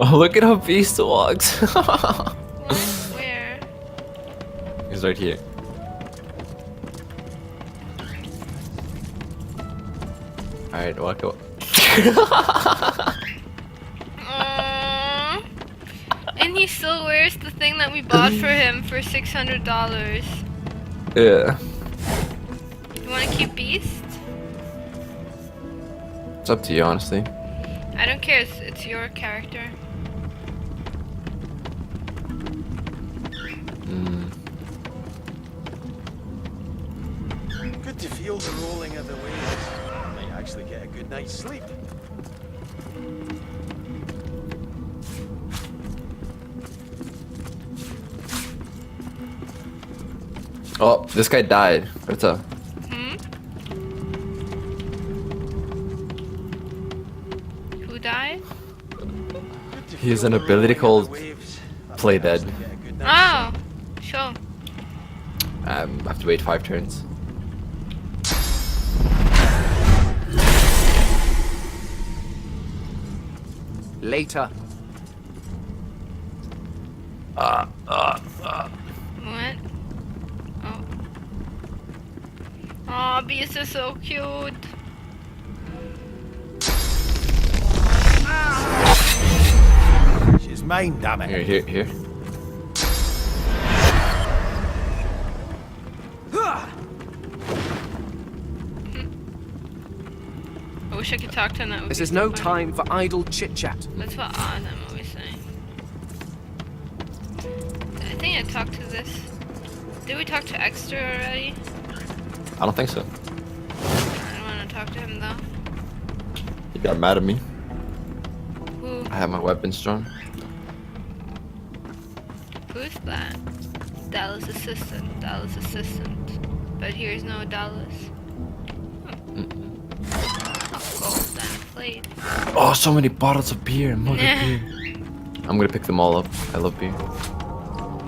Oh, look at how Beast walks. What? Where? He's right here. Alright, walk away. Aww. And he still wears the thing that we bought for him for $600. Yeah. You want to keep Beast? It's up to you, honestly. I don't care. It's your character. Good to feel the rolling of the waves. Might actually get a good night's sleep. Oh, this guy died. Greta. Hmm? Who died? He has an ability called Play Dead. Oh, sure. I have to wait 5 turns. Later. What? Oh. Oh, Beast is so cute. She's mine, damn it. Here. I wish I could talk to him. That would This be is so no funny. time for idle chit-chat. That's what I'm always saying. I think I talked to this. Did we talk to Extra already? I don't think so. I don't want to talk to him though. He got mad at me. Who? I have my weapons drawn. Who's that? Dallas assistant. Dallas assistant. But here's no Dallas. Gold and plate. Oh, so many bottles of beer. Mug of beer. I'm gonna pick them all up. I love beer.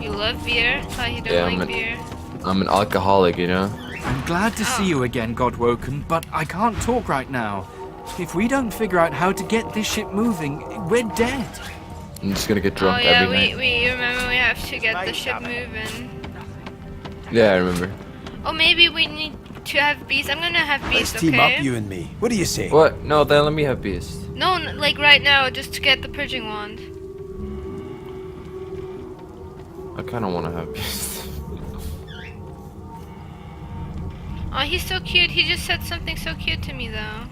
You love beer? Thought you don't Yeah, like beer. I'm an alcoholic, you know? I'm glad to see you again, Godwoken, but I can't talk right now. If we don't figure out how to get this ship moving, we're dead. I'm just gonna get drunk Oh yeah, every night. we remember we have to get the ship moving. Yeah, I remember. Oh, maybe we need to have Beast. I'm gonna have Let's Beast, team okay? up, you and me. What do you say? What? No, then let me have Beast. No, like right now, just to get the purging wand. I kinda wanna have Beast. Oh, he's so cute. He just said something so cute to me, though.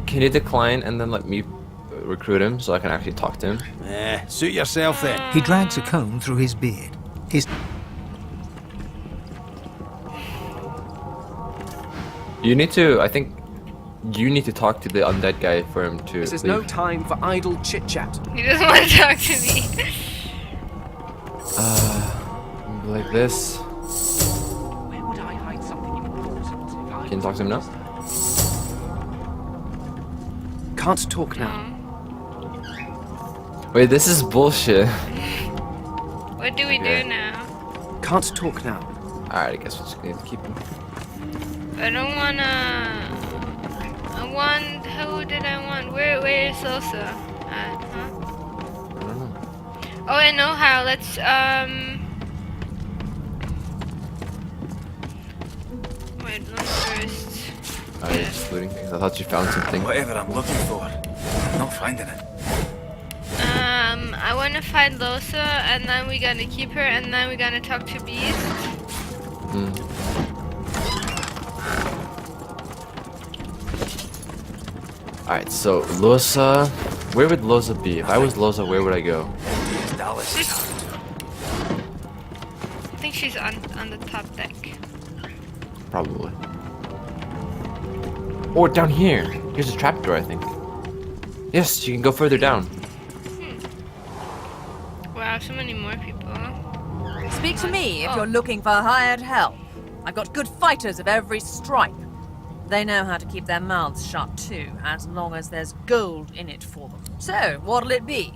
Can you decline and then let me recruit him so I can actually talk to him? Suit yourself then. He drags a comb through his beard. His You need to, I think, you need to talk to the undead guy for him to This is leave. no time for idle chit-chat. He doesn't want to talk to me. Like this. Where would I hide something important if I Can you talk to him now? Can't talk now. Wait, this is bullshit. What do we Okay. do now? Can't talk now. Alright, I guess we're just gonna keep him. I don't wanna. I want. Who did I want? Where is Xoxo? Huh? I don't know. Oh, I know how. Let's Wait, let me first. Oh, you're just looting things. I thought you found something. whatever I'm looking for, I'm not finding it. I wanna find Xoxo, and then we're gonna keep her, and then we're gonna talk to Beast. Alright, so Losa, where would Losa be? If I was Losa, where would I go? Dallas is out. I think she's on the top deck. Probably. Or down here. Here's a trapdoor, I think. Yes, you can go further down. Wow, so many more people. Speak to me if you're looking for hired help. I've got good fighters of every stripe. They know how to keep their mouths shut too, as long as there's gold in it for them. So, what'll it be?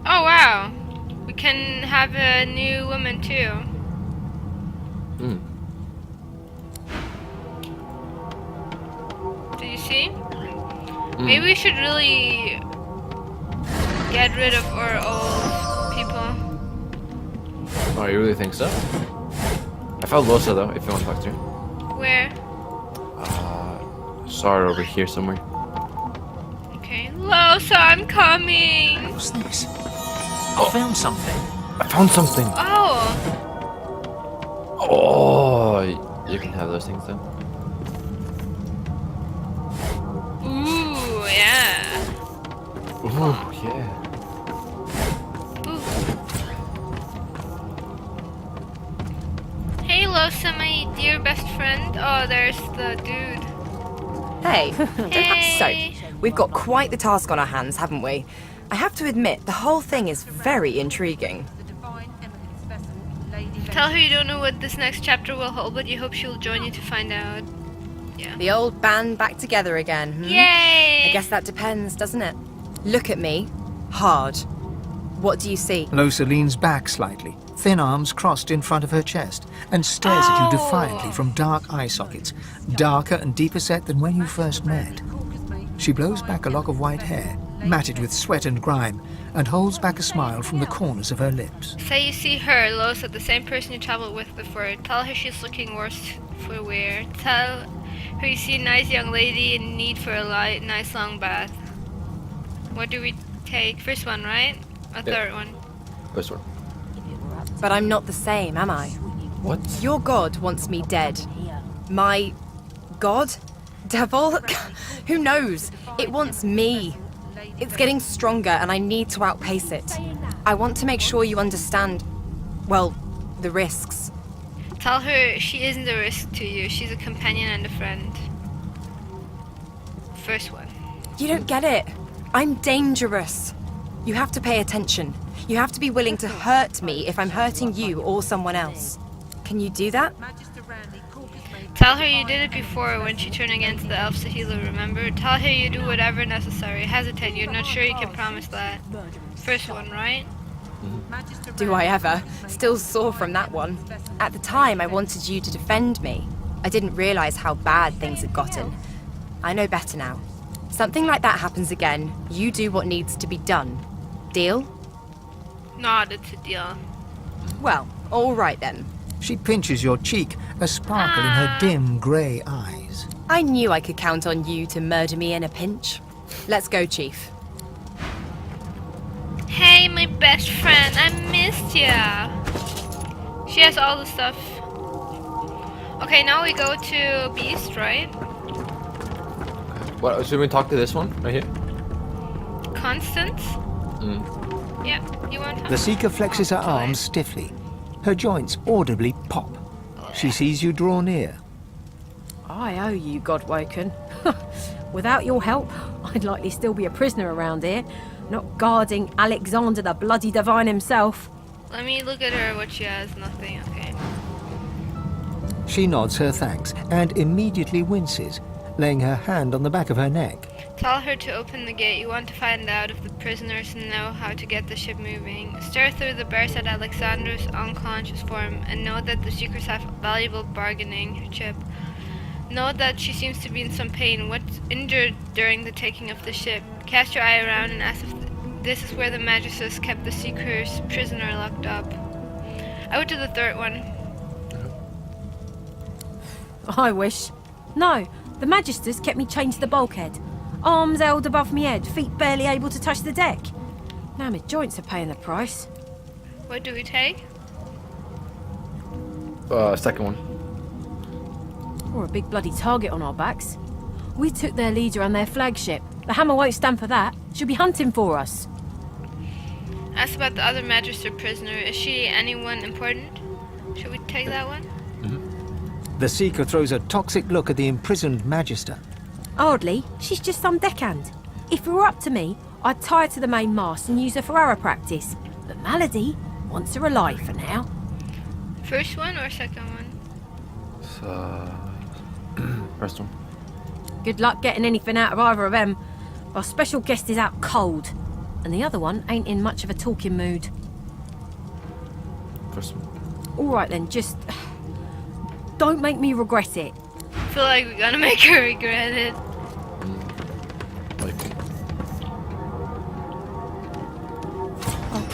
Oh wow, we can have a new woman too. see? Maybe we should really get rid of our old people. Oh, you really think so? I found Losa though, if you want to talk to her. Where? Saw her over here somewhere. Okay. Losa, I'm coming! What's this? I found something. I found something! Oh! Oh, you can have those things though. Ooh, yeah. Ooh, yeah. Ooh. Hey, Losa, my dear best friend. Oh, there's the dude. Hey. Hey. So, we've got quite the task on our hands, haven't we? I have to admit, the whole thing is very intriguing. Tell her you don't know what this next chapter will hold, but you hope she'll join you to find out. Yeah. The old band back together again, hmm? Yay! I guess that depends, doesn't it? Look at me. Hard. What do you see? Losa leans back slightly, thin arms crossed in front of her chest, and stares at you defiantly from dark eye sockets, darker and deeper set than when you first met. She blows back a lock of white hair, matted with sweat and grime, and holds back a smile from the corners of her lips. Say you see her, Losa, the same person you traveled with before. Tell her she's looking worse for wear. Tell her you see a nice young lady in need for a nice long bath. What do we take? First one, right? Or third one? First one. But I'm not the same, am I? What? Your god wants me dead. My god? Devil? Who knows? It wants me. It's getting stronger and I need to outpace it. I want to make sure you understand, well, the risks. Tell her she isn't a risk to you. She's a companion and a friend. First one. You don't get it. I'm dangerous. You have to pay attention. You have to be willing to hurt me if I'm hurting you or someone else. Can you do that? Tell her you did it before when she turned against the elf Sahila, remember? Tell her you do whatever necessary. Hesitate, you're not sure you can promise that. First one, right? Do I ever? Still sore from that one. At the time, I wanted you to defend me. I didn't realize how bad things had gotten. I know better now. Something like that happens again, you do what needs to be done. Deal? Not, it's a deal. Well, all right then. She pinches your cheek, a sparkle in her dim grey eyes. I knew I could count on you to murder me in a pinch. Let's go, Chief. Hey, my best friend, I missed ya. She has all the stuff. Okay, now we go to Beast, right? What? Should we talk to this one right here? Constance? Yep, you want The to? Seeker flexes her arms stiffly. Her joints audibly pop. She sees you draw near. I owe you, Godwoken. Without your help, I'd likely still be a prisoner around here, not guarding Alexander the bloody divine himself. Let me look at her, what she has. Nothing, okay. She nods her thanks and immediately winces, laying her hand on the back of her neck. Tell her to open the gate. You want to find out if the prisoners know how to get the ship moving. Stare through the bars at Alexander's unconscious form and know that the Seekers have valuable bargaining chip. Know that she seems to be in some pain. What's injured during the taking of the ship? Cast your eye around and ask if this is where the Magisters kept the Seekers prisoner locked up. I went to the third one. I wish. No, the Magisters kept me chained to the bulkhead. Arms held above me head, feet barely able to touch the deck. Now my joints are paying the price. What do we take? Second one. Or a big bloody target on our backs. We took their leader and their flagship. The Hammer won't stand for that. She'll be hunting for us. Ask about the other Magister prisoner. Is she anyone important? Should we take that one? The Seeker throws a toxic look at the imprisoned Magister. Hardly. She's just some deckhand. If it were up to me, I'd tie her to the main mast and use her for arrow practice. But Malady wants her alive for now. First one or second one? First one. Good luck getting anything out of either of them. Our special guest is out cold. And the other one ain't in much of a talking mood. First one. All right then, just... don't make me regret it. I feel like we're gonna make her regret it.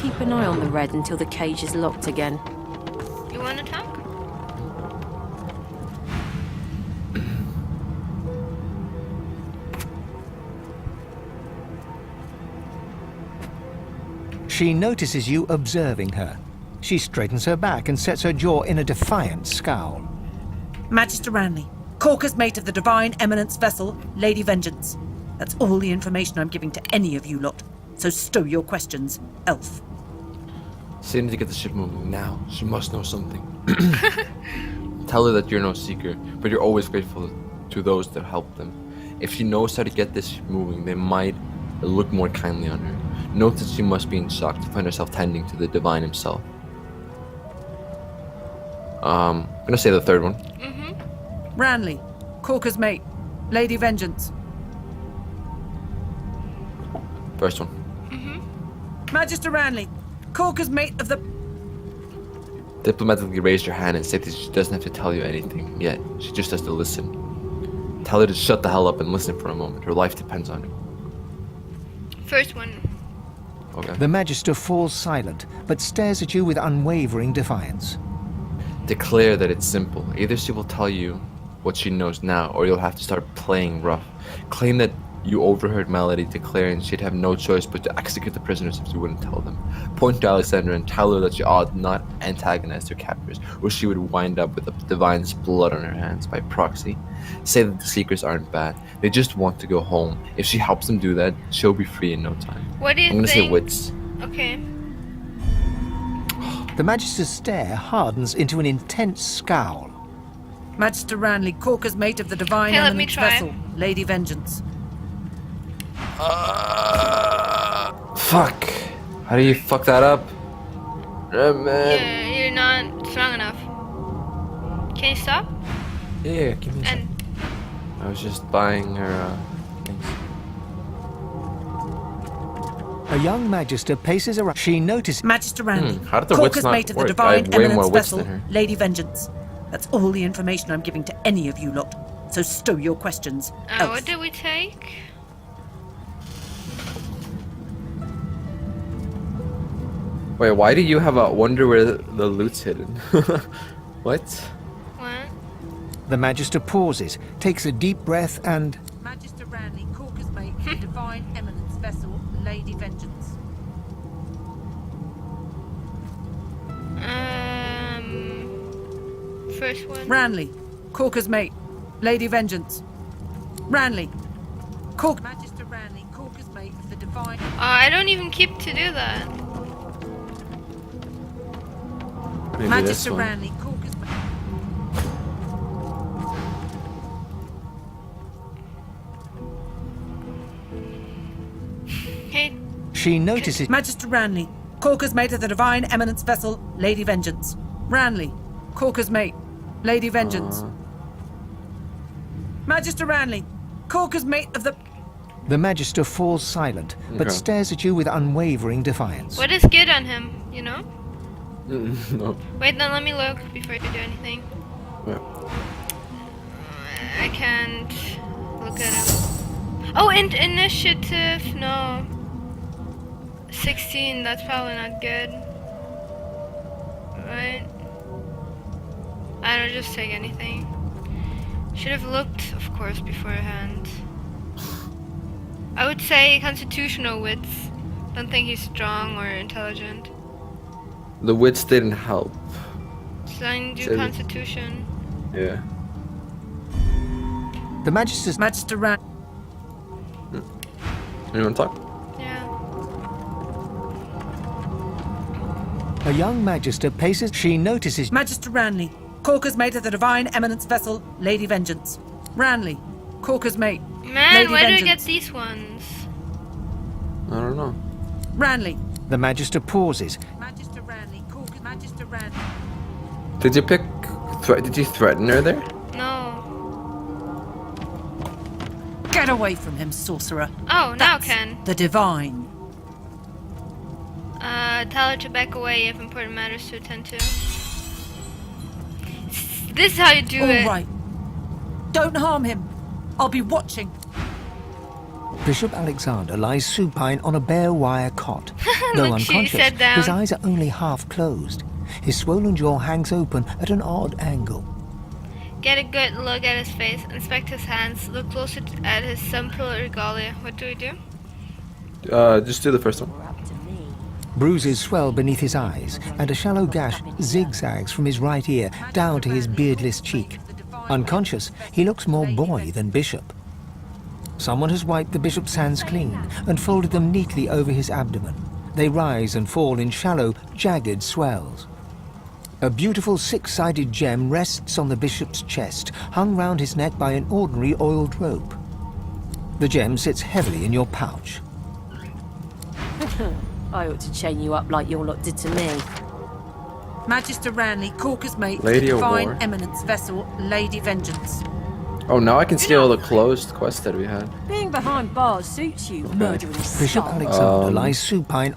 keep an eye on the red until the cage is locked again. You wanna talk? She notices you observing her. She straightens her back and sets her jaw in a defiant scowl. Magister Ranley, Corker's mate of the Divine Eminence vessel, Lady Vengeance. That's all the information I'm giving to any of you lot. So stow your questions, elf. Say need to get the ship moving now. She must know something. Tell her that you're no seeker, but you're always grateful to those that help them. If she knows how to get this ship moving, they might look more kindly on her. Note that she must be in shock to find herself tending to the divine himself. I'm gonna say the third one. Ranley, Corker's mate, Lady Vengeance. First one. Magister Ranley, Corker's mate of the... Diplomatically raise your hand and say that she doesn't have to tell you anything yet. She just has to listen. Tell her to shut the hell up and listen for a moment. Her life depends on it. First one. Okay. The Magister falls silent, but stares at you with unwavering defiance. Declare that it's simple. Either she will tell you what she knows now, or you'll have to start playing rough. Claim that you overheard Melody declaring she'd have no choice but to execute the prisoners if you wouldn't tell them. Point to Alexandra and tell her that she ought not antagonize her captors, or she would wind up with the divine's blood on her hands by proxy. Say that the Seekers aren't bad. They just want to go home. If she helps them do that, she'll be free in no time. What do you I'm gonna think? say wits. Okay. The Magister's stare hardens into an intense scowl. Magister Ranley, Corker's mate of the Divine Okay, let me Eminence try. vessel, Lady Vengeance. Fuck. How do you fuck that up? You're not strong enough. Can you stop? Yeah, give me a And I was just buying her things. A young Magister paces around. She notices... Magister Ranley, How did the wits Corker's not mate of the work? I Divine have way more Eminence wits vessel, than her. Lady Vengeance. That's all the information I'm giving to any of you lot. So stow your questions, elf. what did we take? Wait, why do you have a wonder where the loot's hidden? What? What? The Magister pauses, takes a deep breath and... Magister Ranley, Corker's mate of the Divine Eminence vessel, Lady Vengeance. First one. Ranley, Corker's mate, Lady Vengeance. Ranley, Cork. Magister Ranley, Corker's mate of the Divine. I don't even keep to do that. Maybe this Magister one. Ranley, Corker's mate. Hey, She notices... Magister Ranley, Corker's mate of the Divine Eminence vessel, Lady Vengeance. Ranley, Corker's mate, Lady Vengeance. Magister Ranley, Corker's mate of the... The Magister falls silent, but Okay. stares at you with unwavering defiance. what is good on him? You know? No. Wait, then let me look before you do anything. Yeah. I can't look at him. Oh, initiative. No. 16. That's probably not good. Right? I don't just take anything. Should have looked, of course, beforehand. I would say constitutional wits. Don't think he's strong or intelligent. The wits didn't help. So I do So- constitution. Yeah. The Magister's... Magister Ranley. You wanna talk? Yeah. A young Magister paces... She notices... Magister Ranley, Corker's mate of the Divine Eminence vessel, Lady Vengeance. Ranley, Corker's mate, Man, Lady where do we Vengeance. get these ones? I don't know. Ranley. The Magister pauses. Magister Ranley, Corker's Magister Ranley. Did you pick... did you threaten her there? No. Get away from him, sorcerer. Oh, now That's can. the Divine. Tell her to back away if important matters to attend to. This is how you do All it. right. Don't harm him. I'll be watching. Bishop Alexander lies supine on a bare wire cot. Though Look, she unconscious, sat down. his eyes are only half closed. His swollen jaw hangs open at an odd angle. Get a good look at his face, inspect his hands, look closer at his simple regalia. What do we do? Just do the first one. Bruises swell beneath his eyes, and a shallow gash zigzags from his right ear down to his beardless cheek. Unconscious, he looks more boy than bishop. Someone has wiped the bishop's hands clean and folded them neatly over his abdomen. They rise and fall in shallow, jagged swells. A beautiful six-sided gem rests on the bishop's chest, hung round his neck by an ordinary oiled rope. The gem sits heavily in your pouch. I ought to chain you up like your lot did to me. Magister Ranley, Corker's mate, Lady of Divine War. Eminence vessel, Lady Vengeance. Oh, now I can see all the closed quests that we had. Being behind bars suits you, murdering Bishop scum. Alexander lies supine.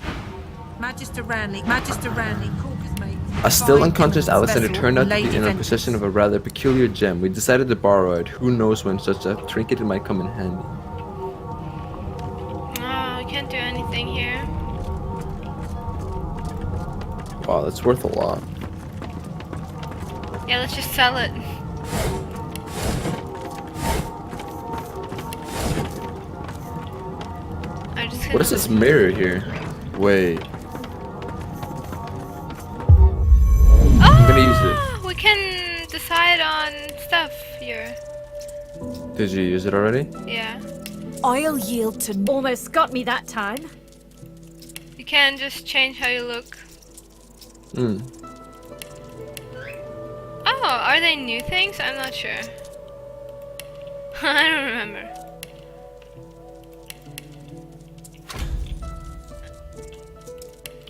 Magister Ranley, Corker's mate. A still Divine unconscious Eminence Alexander vessel, turned out to Lady be in a Vengeance. possession of a rather peculiar gem. We decided to borrow it. Who knows when such a trinket might come in handy. Oh, we can't do anything here. Wow, that's worth a lot. Yeah, let's just sell it. I'm just What is this mirror here? Wait. I'm gonna use it. We can decide on stuff here. Did you use it already? Yeah. I'll yield to... Almost got me that time. You can just change how you look. Hmm. Oh, are they new things? I'm not sure. I don't remember.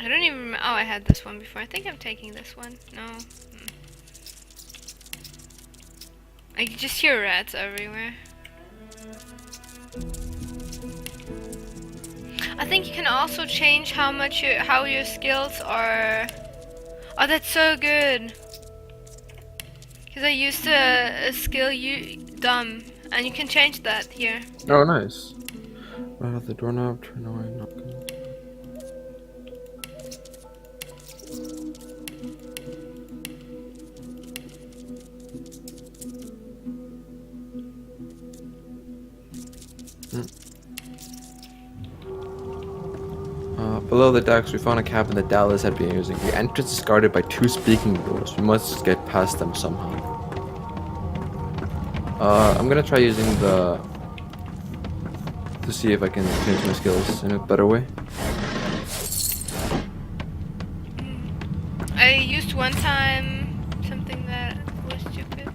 I don't even remember. Oh, I had this one before. I think I'm taking this one. No. I can just hear rats everywhere. I think you can also change how your skills are. Oh, that's so good. Because I used a skill dumb, and you can change that here. Oh, nice. Right off the doorknob, turn away, not good. Below the decks, we found a cabin that Dallas had been using. The entrance is guarded by two speaking doors. We must get past them somehow. I'm gonna try using to see if I can change my skills in a better way. I used one time something that was stupid.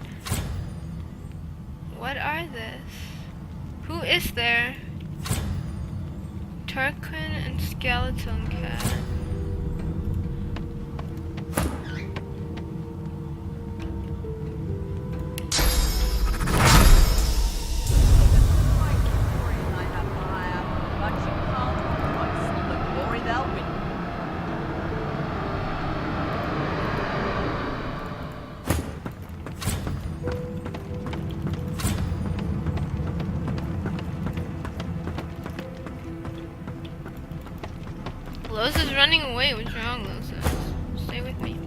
What are this? Who is there? Turquin and Skeleton Cat. Lowe's is running away. What's wrong, Lowe's? Stay with me.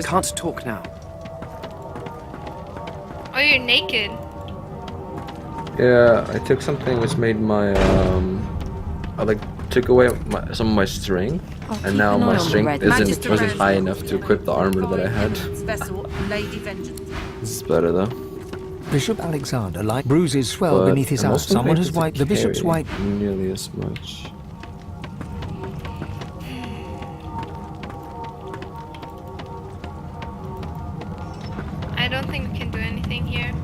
Can't talk now. Oh, you're naked. Yeah, I took something which made my I took away some of my strength, and now my strength wasn't high enough to equip the armor that I had. Vessel, Lady Vengeance. This is better though. Bishop Alexander, like bruises swell But beneath his I'm eyes. also Someone able has to wiped the bishop's carry white. nearly as much. I don't think we can do anything here.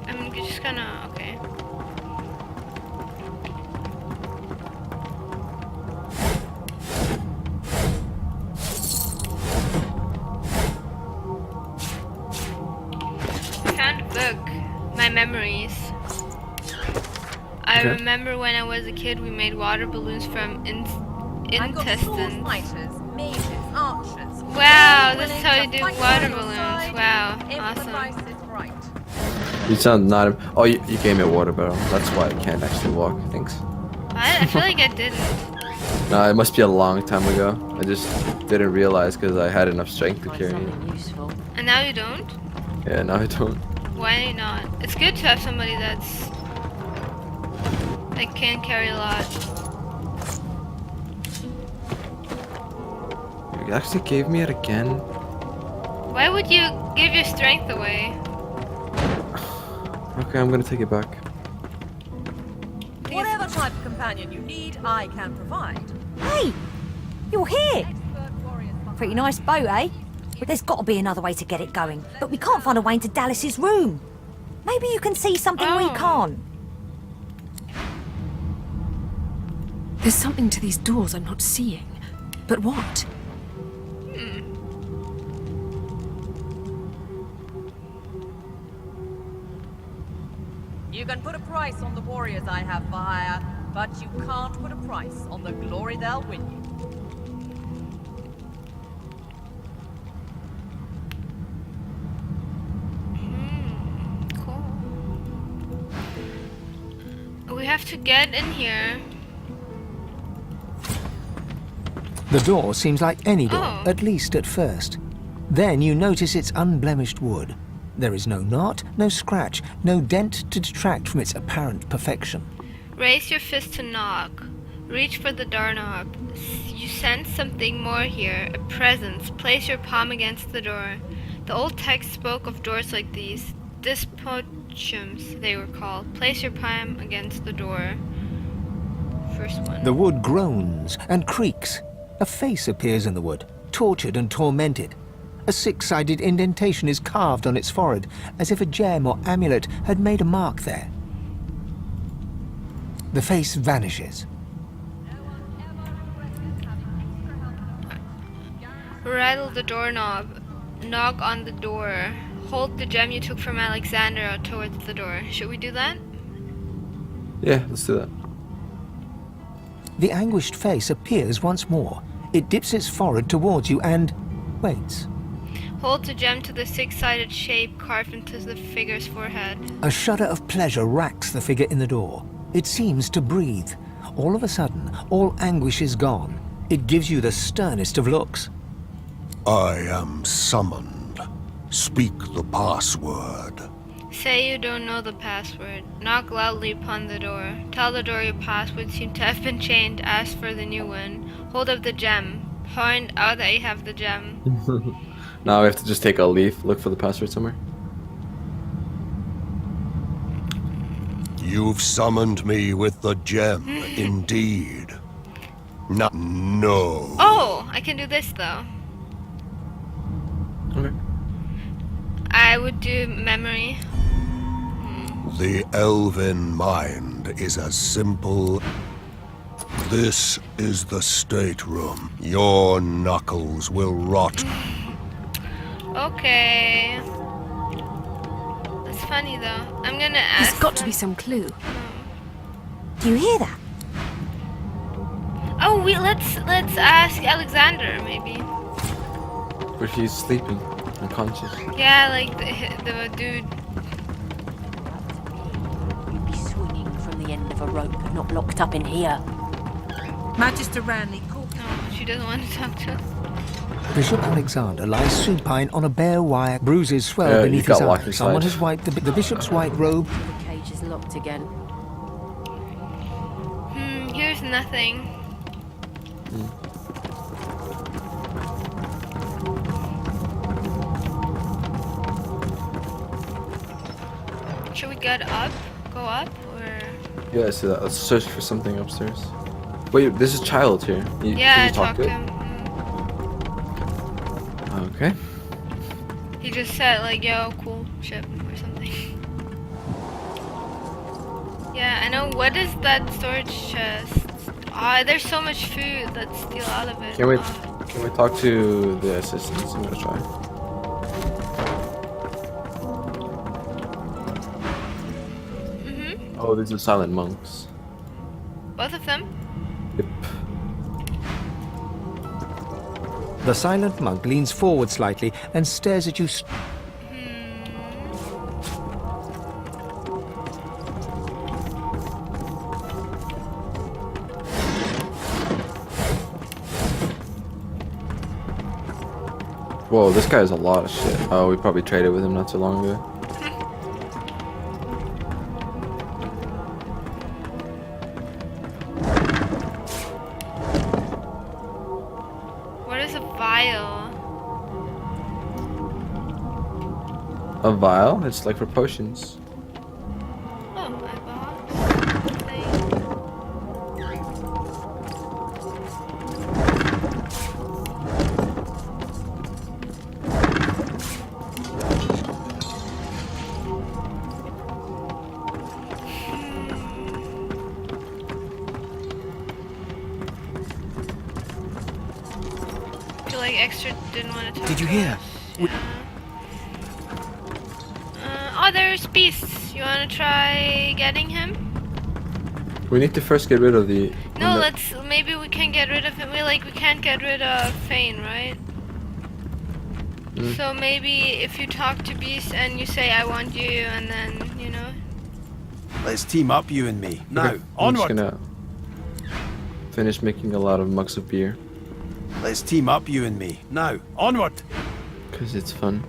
I'm just gonna. Okay. memories. I Okay. remember when I was a kid, we made water balloons from I've got sword intestines. fighters, mages, archers. Wow, all this is willing how to you do fight water by your balloons. side Wow, if the awesome. price is right. You sound not. Oh, you gave me a water barrel. That's why I can't actually walk. Thanks. I feel like I didn't. No, it must be a long time ago. I just didn't realize because I had enough strength to Find carry it. something useful. And now you don't? Yeah, now I don't. Why not? It's good to have somebody that can carry a lot. You actually gave me it again? Why would you give your strength away? Okay, I'm gonna take it back. Whatever type of companion you need, I can provide. Hey, you're here. Expert warriors behind. Pretty nice boat, eh? But there's got to be another way to get it going. But we can't find a way into Dallas's room. Maybe you can see something we Oh. can't. There's something to these doors I'm not seeing. But what? You can put a price on the warriors I have for hire, but you can't put a price on the glory they'll win you. Cool. We have to get in here. The door seems like any door, Oh. at least at first. Then you notice it's unblemished wood. There is no knot, no scratch, no dent to detract from its apparent perfection. Raise your fist to knock. Reach for the doorknob. You sense something more here, a presence. Place your palm against the door. The old text spoke of doors like these. Dispotiums, they were called. Place your palm against the door. First one. The wood groans and creaks. A face appears in the wood, tortured and tormented. A six-sided indentation is carved on its forehead, as if a gem or amulet had made a mark there. The face vanishes. Rattle the doorknob. Knock on the door. Hold the gem you took from Alexander out towards the door. Should we do that? Yeah, let's do that. The anguished face appears once more. It dips its forehead towards you and waits. Hold the gem to the six-sided shape carved into the figure's forehead. A shudder of pleasure racks the figure in the door. It seems to breathe. All of a sudden, all anguish is gone. It gives you the sternest of looks. I am summoned. Speak the password. Say you don't know the password. Knock loudly upon the door. Tell the door your password seemed to have been changed. Ask for the new one. Hold up the gem. Point out that you have the gem. Now we have to just take a leaf, look for the password somewhere. You've summoned me with the gem, indeed. No. Oh, I can do this though. Okay. I would do memory. The elven mind is as simple. This is the stateroom. Your knuckles will rot. Okay. That's funny though. I'm gonna ask. There's got to be some clue. Do you hear that? Oh, let's ask Alexander maybe. But he's sleeping, unconscious. Yeah, like the dude. You'd be swinging from the end of a rope, not locked up in here. Magister Ranley, call. No, she doesn't want to talk to us. Bishop Alexander lies supine on a bare wire. Bruises swell Yeah, beneath you his got locked eyes. inside. Someone has wiped the bishop's white robe. The cage is locked again. Here's nothing. Should we get up? Go up? Or... Yeah, I see that. Let's search for something upstairs. Wait, there's a child here. Yeah, can I you talk talked to to it? him. Okay. He just said like, yo, cool ship or something. Yeah, I know. What is that storage chest? There's so much food. Let's steal out of it. Can we talk to the assistants? I'm gonna try. Oh, these are silent monks. Both of them? Yep. The silent monk leans forward slightly and stares at you. Whoa, this guy has a lot of shit. Oh, we probably traded with him not too long ago. What is a vial? A vial? It's like for potions. Oh, a box. I feel like Extra didn't want to talk. Did you to hear? us. Oh, there's Beast. You want to try getting him? We need to first get rid of the... No, let's. Maybe we can get rid of him. We can't get rid of Fane, right? So maybe if you talk to Beast and you say I want you, and then you know. Let's team up, you and me. Now, Okay, I'm just onward. gonna finish making a lot of mugs of beer. Let's team up, you and me. Now, onward. Because it's fun.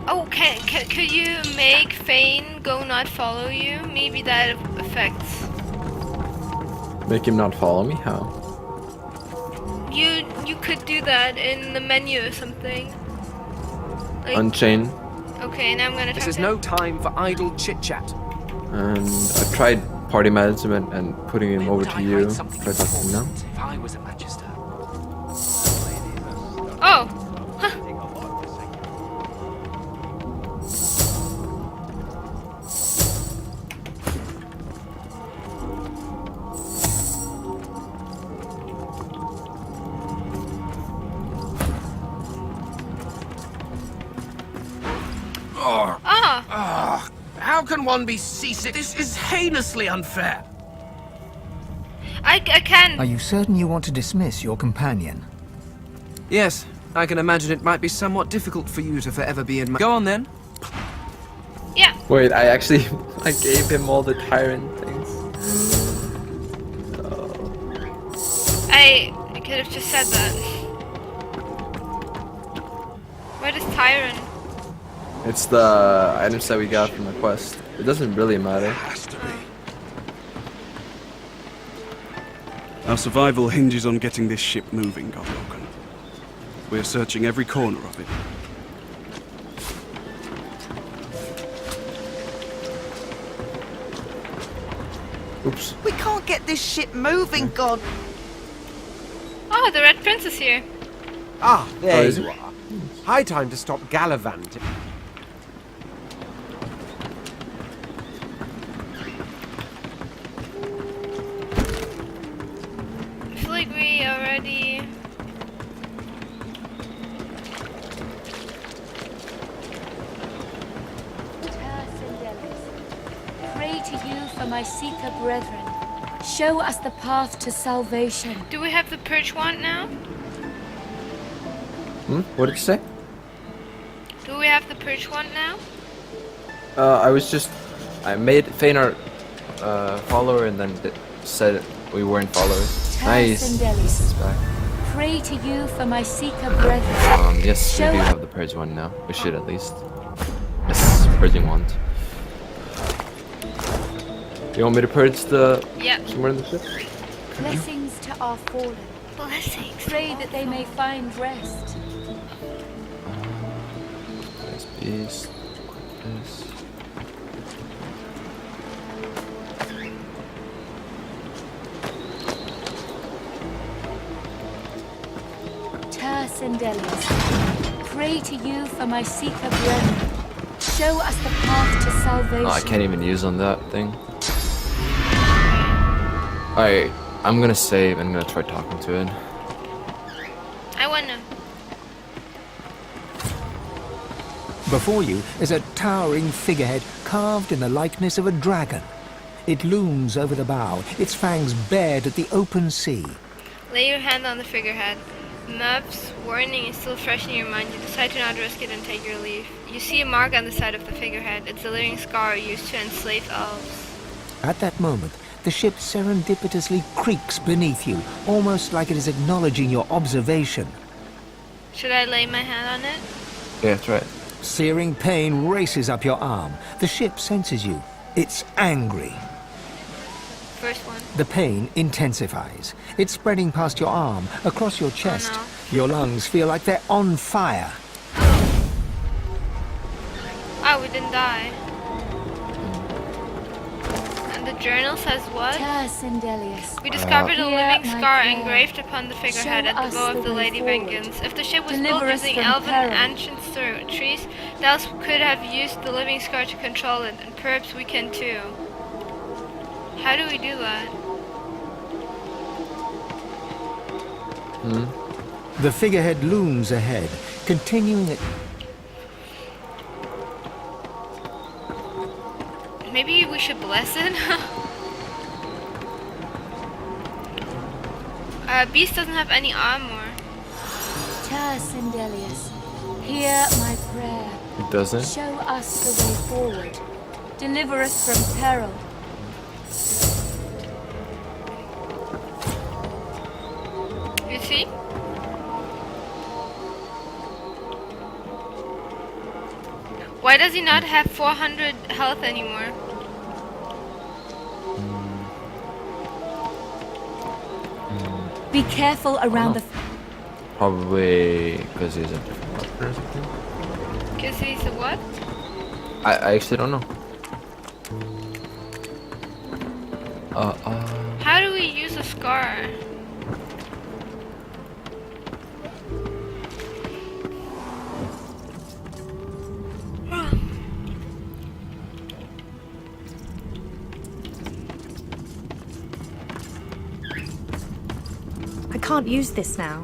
Oh, could you make Fane go not follow you? Maybe that affects. Make him not follow me? How? You could do that in the menu or something. Like, Unchain. okay, now I'm gonna. This talk is to no him. time for idle chit-chat. And I tried party management and putting him over to you. Tried talking to him now. If I was a magister. Oh. How can one be seasick? This is heinously unfair. I can. Are you certain you want to dismiss your companion? Yes, I can imagine it might be somewhat difficult for you to forever be in my... Go on then. Yeah. Wait, I gave him all the tyrant things. I could have just said that. What is Tyrant? It's the items that we got from the quest. It doesn't really matter. Our survival hinges on getting this ship moving, Godwoken. We're searching every corner of it. Oops. We can't get this ship moving, God. Oh, the Red Prince is here. Ah, there is you are. High time to stop gallivanting. I feel like we already. Pray to you for my Seeker brethren. Show us the path to salvation. Do we have the Purge wand now? What did you say? Do we have the Purge wand now? I made Fane our follower and then it said we weren't followers. Nice. He's back. Pray to you for my Seeker brethren. Yes, we do have the purge one now. We should at least. Yes, purging wand. You want me to purge the somewhere in the ship? Blessings to our fallen. Blessings. Pray that they may find rest. There's peace. This. Terse and Delis. Pray to you for my Seeker brethren. Show us the path to salvation. Oh, I can't even use on that thing. Alright, I'm gonna save and I'm gonna try talking to it. I wanna. Before you is a towering figurehead carved in the likeness of a dragon. It looms over the bow, its fangs bared at the open sea. Lay your hand on the figurehead. Mav's warning is still fresh in your mind. You decide to not risk it and take your leave. You see a mark on the side of the figurehead. It's a living scar used to enslave elves. At that moment, the ship serendipitously creaks beneath you, almost like it is acknowledging your observation. Should I lay my hand on it? Yeah, that's right. Searing pain races up your arm. The ship senses you. It's angry. First one. The pain intensifies. It's spreading past your arm, across your chest. Oh, no. Your lungs feel like they're on fire. Oh, we didn't die. And the journal says what? We discovered a living scar engraved upon the figurehead at the bow of the Lady Vengeance. If the ship was built using elven ancient trees, Dallas could have used the living scar to control it, and perhaps we can too. How do we do that? The figurehead looms ahead, continuing it. Maybe we should bless it? Beast doesn't have any armor. Sindelius, hear my prayer. It doesn't? Show us the way forward. Deliver us from peril. You see? Why does he not have 400 health anymore? Be careful around the... Probably because he's a different weapon or something. Because he's a what? I actually don't know. How do we use a scar? I can't use this now.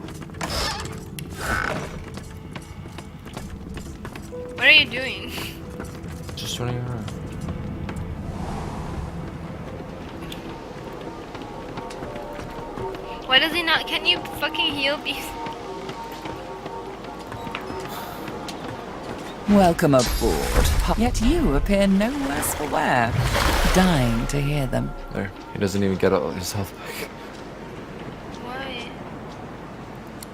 What are you doing? Just running around. Why does he not? Can you fucking heal Beast? Welcome aboard. Yet you appear no worse for wear. Dying to hear them. There. He doesn't even get all his health back. Why?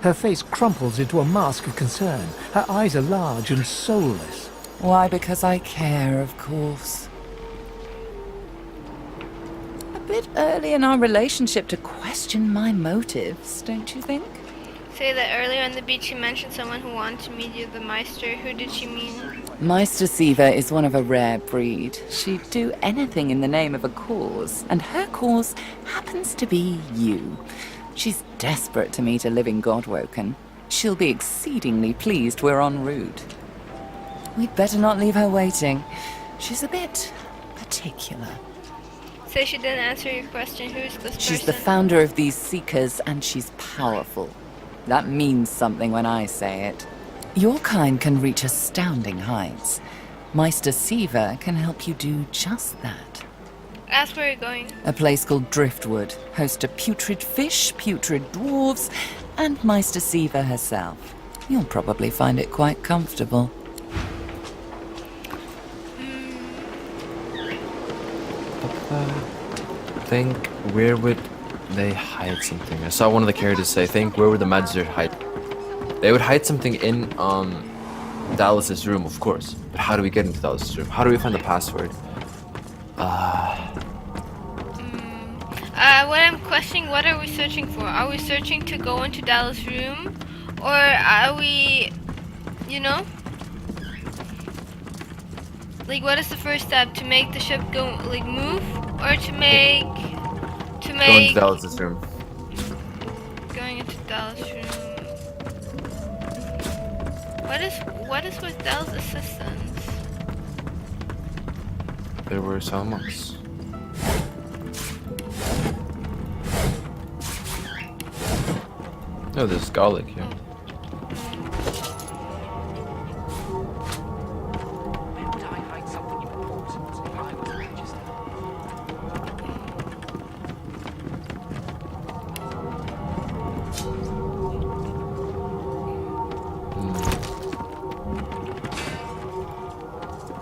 Her face crumples into a mask of concern. Her eyes are large and soulless. Why? Because I care, of course. A bit early in our relationship to question my motives, don't you think? Say that earlier on the beach you mentioned someone who wanted to meet you, the Meister. Who did she mean? Meister Siva is one of a rare breed. She'd do anything in the name of a cause, and her cause happens to be you. She's desperate to meet a living Godwoken. She'll be exceedingly pleased we're en route. We'd better not leave her waiting. She's a bit particular. Say she didn't answer your question. Who's this person? She's the founder of these Seekers, and she's powerful. That means something when I say it. Your kind can reach astounding heights. Meister Siva can help you do just that. Ask where you're going. A place called Driftwood, host to putrid fish, putrid dwarves, and Meister Siva herself. You'll probably find it quite comfortable. Think, where would they hide something? I saw one of the characters say, think, where would the Madzir hide? They would hide something in Dallas's room, of course. But how do we get into Dallas's room? How do we find the password? What I'm questioning, what are we searching for? Are we searching to go into Dallas' room? Or are we, you know? Like, what is the first step? To make the ship go, like, move? Or to make... Go into Dallas's room. Going into Dallas' room. What is with Dallas' assistants? There were some monks. No, there's garlic here.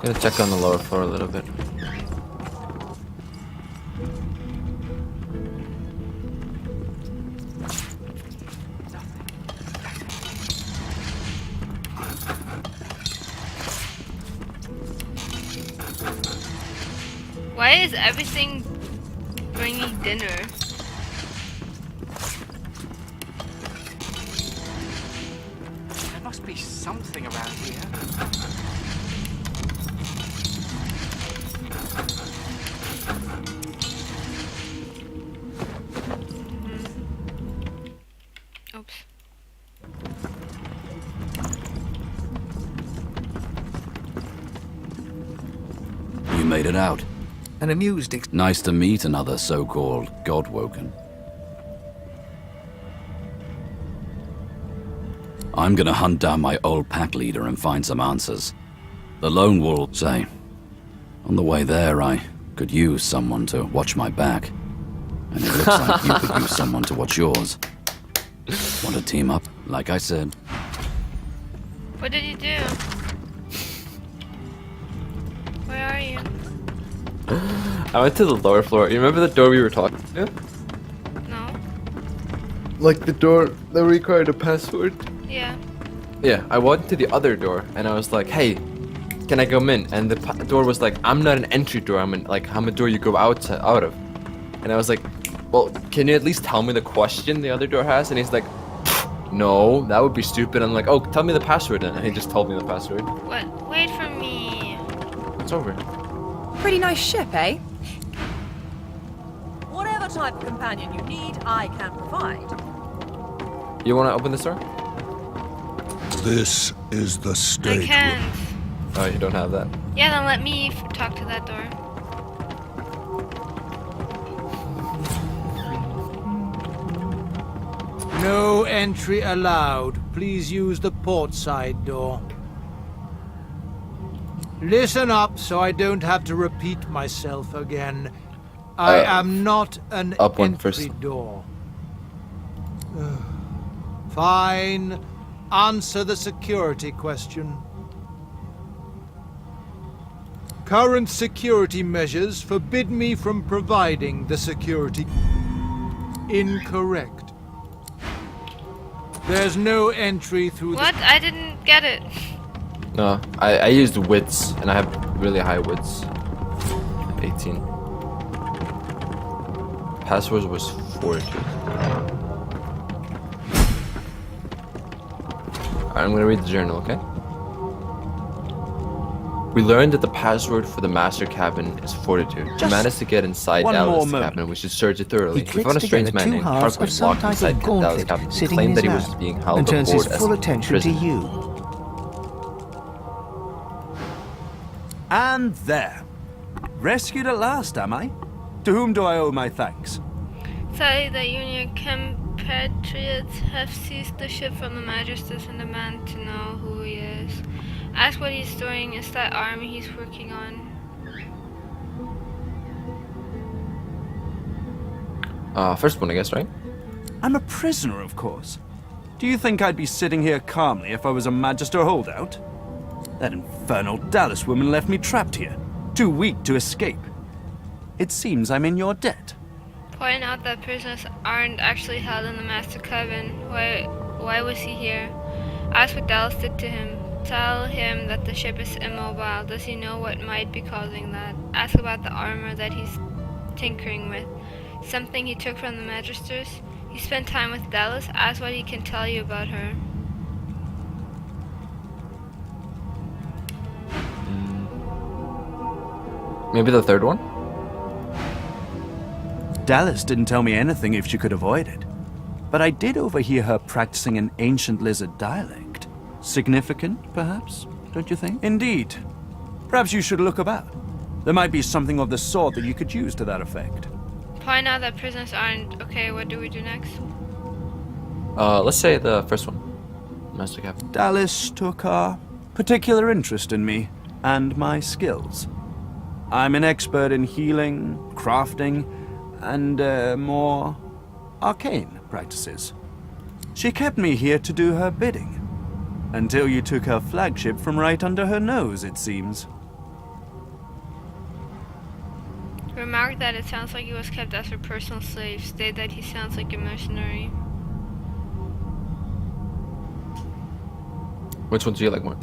Gonna check on the lower floor a little bit. Why is everything bringing dinner? There must be something around here. Oops. You made it out. An amused Nice to meet another so-called God-woken. I'm gonna hunt down my old pack leader and find some answers. The lone wolf, say. On the way there, I could use someone to watch my back. And it looks like you could use someone to watch yours. Want to team up, like I said? What did you do? Where are you? I went to the lower floor. You remember the door we were talking to? No. Like the door that required a password? Yeah. Yeah, I went to the other door and I was like, hey, can I come in? And the door was like, I'm not an entry door, I'm a door you go out of. And I was like, well, can you at least tell me the question the other door has? And he's like, no, that would be stupid. I'm like, oh, tell me the password then. And he just told me the password. What? Wait for me. It's over. Pretty nice ship, eh? Whatever type of companion you need, I can provide. You want to open this door? This is the I state. can't. Oh, you don't have that. Yeah, then let me talk to that door. No entry allowed. Please use the port side door. Listen up so I don't have to repeat myself again. I am not an up one entry first. door. Fine. Answer the security question. Current security measures forbid me from providing the security. Incorrect. There's no entry through What? I didn't get it. No, I used wits, and I have really high wits. 18. Password was 40. I'm gonna read the journal, okay? We learned that the password for the master cabin is fortitude. We managed to get inside Dallas' cabin. We should search it thoroughly. We found a strange man named Harper locked inside Dallas' cabin. He claimed that he was being held and turns his aboard full as a attention to prisoner. you. And there. Rescued at last, am I? To whom do I owe my thanks? Say that you and your compatriots have seized the ship from the Magisters and demand to know who he is. Ask what he's doing. Is that army he's working on? First one, I guess, right? I'm a prisoner, of course. Do you think I'd be sitting here calmly if I was a Magister holdout? That infernal Dallas woman left me trapped here, too weak to escape. It seems I'm in your debt. Point out that prisoners aren't actually held in the master cabin. Why was he here? Ask what Dallas did to him. Tell him that the ship is immobile. Does he know what might be causing that? Ask about the armor that he's tinkering with. Something he took from the Magisters? He spent time with Dallas. Ask what he can tell you about her. Maybe the third one? Dallas didn't tell me anything if she could avoid it. But I did overhear her practicing an ancient lizard dialect. Significant, perhaps, don't you think? Indeed. Perhaps you should look about. There might be something of the sort that you could use to that effect. Point out that prisoners aren't. Okay, what do we do next? Let's say the first one. Master Captain. Dallas took a particular interest in me and my skills. I'm an expert in healing, crafting, and more arcane practices. She kept me here to do her bidding. Until you took her flagship from right under her nose, it seems. remarked that it sounds like he was kept as her personal slave. State that he sounds like a mercenary. Which one do you like more?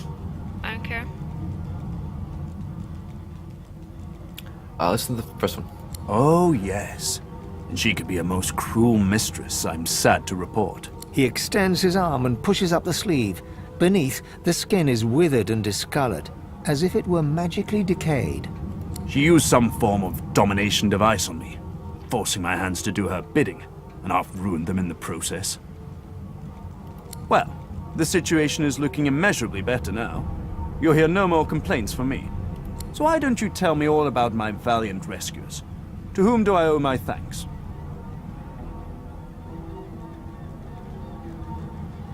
I don't care. Listen to the first one. Oh, yes. And she could be a most cruel mistress, I'm sad to report. He extends his arm and pushes up the sleeve. Beneath, the skin is withered and discolored, as if it were magically decayed. She used some form of domination device on me, forcing my hands to do her bidding, and half ruined them in the process. Well, the situation is looking immeasurably better now. You'll hear no more complaints from me. So why don't you tell me all about my valiant rescuers? To whom do I owe my thanks?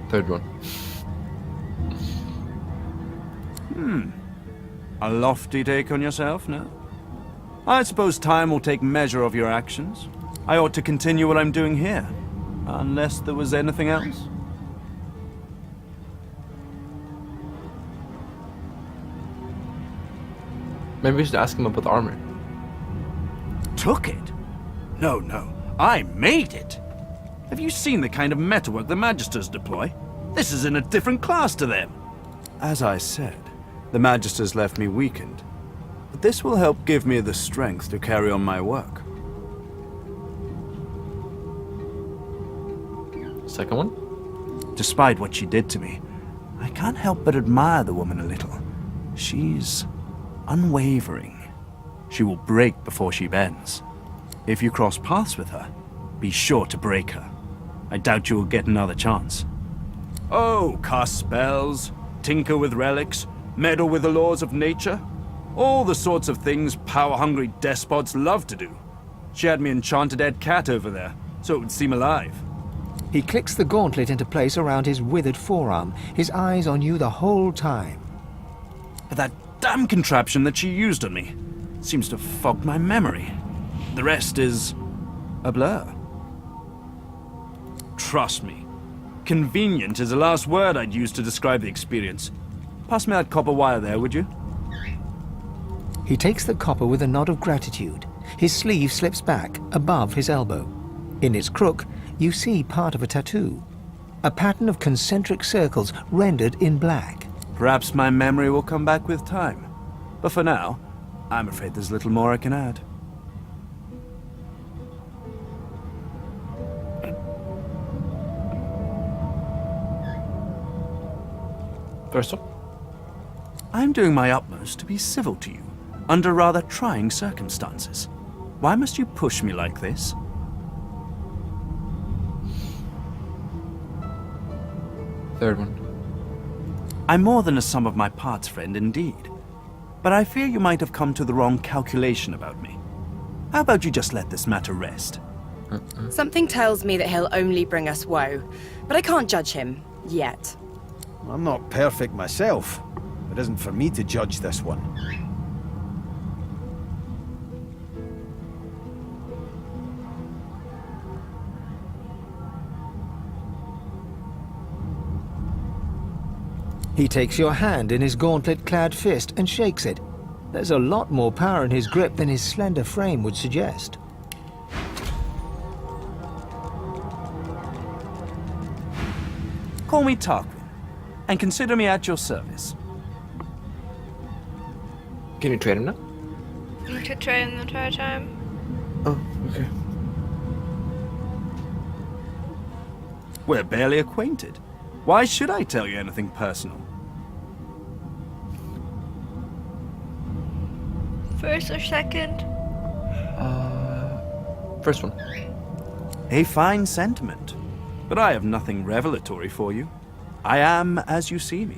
Third one. A lofty take on yourself, no? I suppose time will take measure of your actions. I ought to continue what I'm doing here, unless there was anything else. Maybe we should ask him about the armor. Took it? No, no. I made it. Have you seen the kind of metalwork the Magisters deploy? This is in a different class to them. As I said, the Magisters left me weakened. But this will help give me the strength to carry on my work. Second one? Despite what she did to me, I can't help but admire the woman a little. She's unwavering. She will break before she bends. If you cross paths with her, be sure to break her. I doubt you will get another chance. Oh, cast spells, tinker with relics, meddle with the laws of nature. All the sorts of things power-hungry despots love to do. She had me enchanted Ed Cat over there, so it would seem alive. He clicks the gauntlet into place around his withered forearm, his eyes on you the whole time. But that damn contraption that she used on me seems to fog my memory. The rest is a blur. Trust me, convenient is the last word I'd use to describe the experience. Pass me that copper wire there, would you? He takes the copper with a nod of gratitude. His sleeve slips back, above his elbow. In its crook, you see part of a tattoo. A pattern of concentric circles rendered in black. Perhaps my memory will come back with time. But for now, I'm afraid there's little more I can add. First one? I'm doing my utmost to be civil to you, under rather trying circumstances. Why must you push me like this? Third one. I'm more than a sum of my parts friend, indeed. But I fear you might have come to the wrong calculation about me. How about you just let this matter rest? Something tells me that he'll only bring us woe, but I can't judge him yet. I'm not perfect myself. It isn't for me to judge this one. He takes your hand in his gauntlet-clad fist and shakes it. There's a lot more power in his grip than his slender frame would suggest. Call me Tarquin, and consider me at your service. Can you trade him now? You could trade in the entire time. Oh, okay. We're barely acquainted. Why should I tell you anything personal? First or second? First one. A fine sentiment. But I have nothing revelatory for you. I am as you see me.